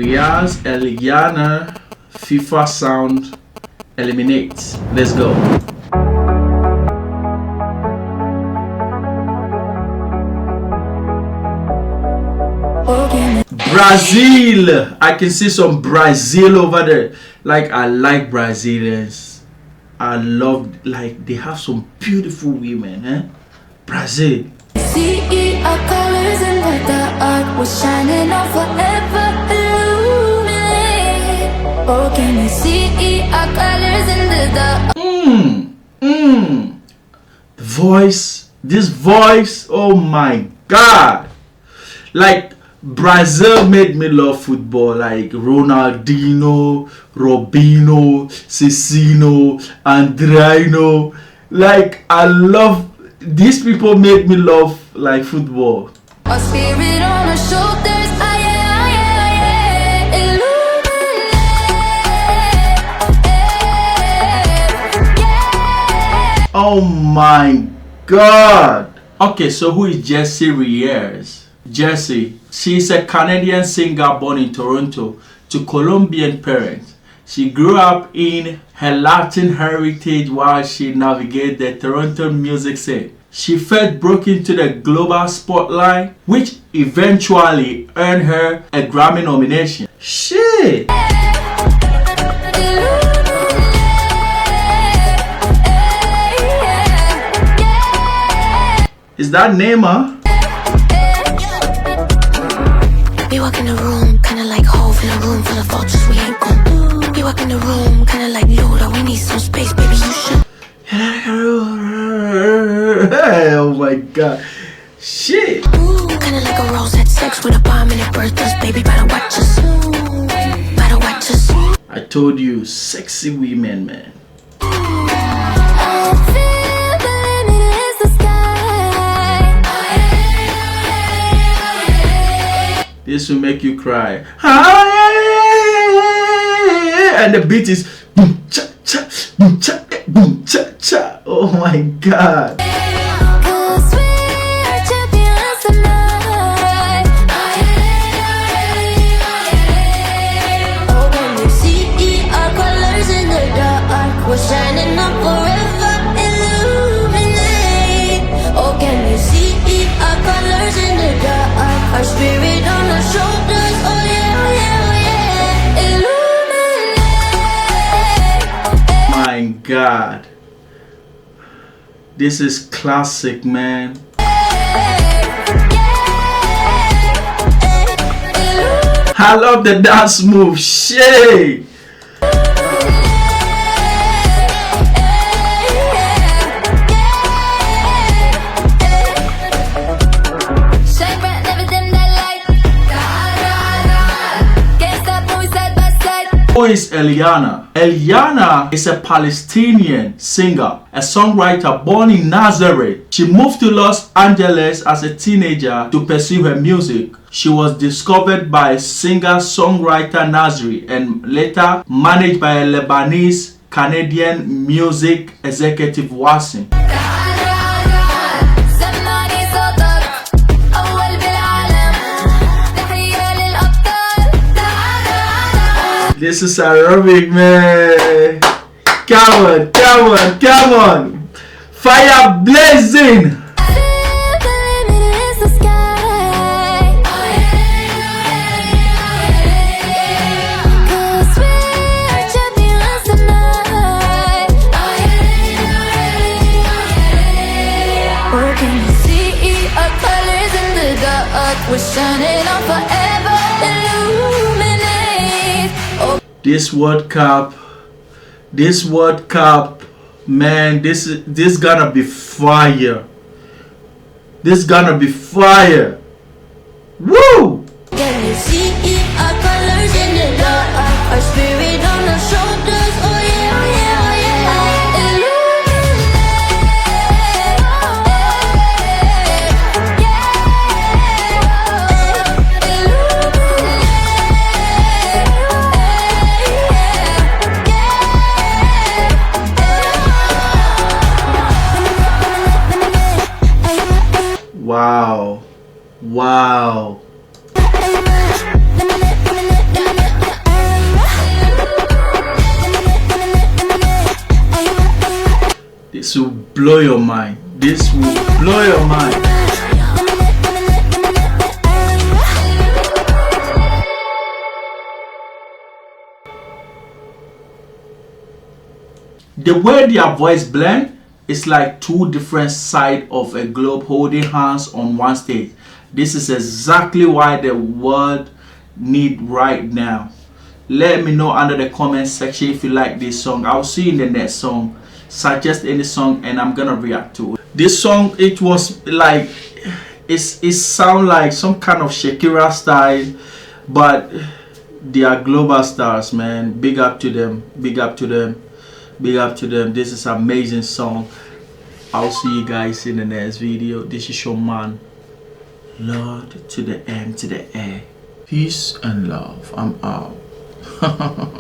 Reyez, Elyanna, FIFA sound, Illuminate. Let's go. Brazil. I can see some Brazil over there. Like, I like Brazilians. I love, like, they have some beautiful women, eh? Brazil. See our colors in the dark, we're shining on forever, illuminate. Oh, can you see our colors in the dark? The voice, this voice, oh my God. Like, Brazil made me love football, like Ronaldinho, Robinho, Cecino, Andreino. Like, I love, these people made me love like football. Our spirit on our shoulders, illuminate. Oh my God. Okay, so who is Jessie Reyez? Jessie, she's a Canadian singer born in Toronto to Colombian parents. She grew up in her Latin heritage while she navigated the Toronto music scene. She first broke into the global spotlight, which eventually earned her a Grammy nomination. Shit! Is that Neymar? We walk in the room, kinda like Hove in a room full of vultures, we ain't gon' We walk in the room, kinda like Luda, we need some space, baby, you should. Oh my God. Shit. Kinda like a rose had sex with a bomb and it birthed us, baby, better watch us. Better watch us. I told you, sexy women, man. This will make you cry. And the beat is boom cha cha boom cha boom cha cha. Oh my God. We're shining up forever, illuminate. Oh, can you see our colors in the dark? Our spirit on our shoulders. Oh yeah, oh yeah, oh yeah. Illuminate. My God. This is classic, man. I love the dance move. Shit. Who is Elyanna? Elyanna is a Palestinian singer, a songwriter born in Nazareth. She moved to Los Angeles as a teenager to pursue her music. She was discovered by singer-songwriter Nazri and later managed by a Lebanese Canadian music executive Wassim. This is aerobic, man. Come on, come on, come on. Fire blazing. We're shining on forever, illuminate. This World Cup, man, this gonna be fire. This gonna be fire. Woo! Can you see our colors in the dark? Our spirit on our shoulders. Oh yeah, oh yeah, oh yeah. Wow. Wow. blow your mind. This will blow your mind. The way their voice blend is like two different sides of a globe holding hands on one stage. This is exactly why the world need right now. Let me know under the comment section if you like this song. I'll see you in the next song. Suggest any song and I'm gonna react to it. This song, it was like it sound like some kind of Shakira style, but they are global stars, man. Big up to them. Big up to them. Big up to them. This is an amazing song. I'll see you guys in the next video. This is your man, Lord to the M to the A. Peace and love. I'm out.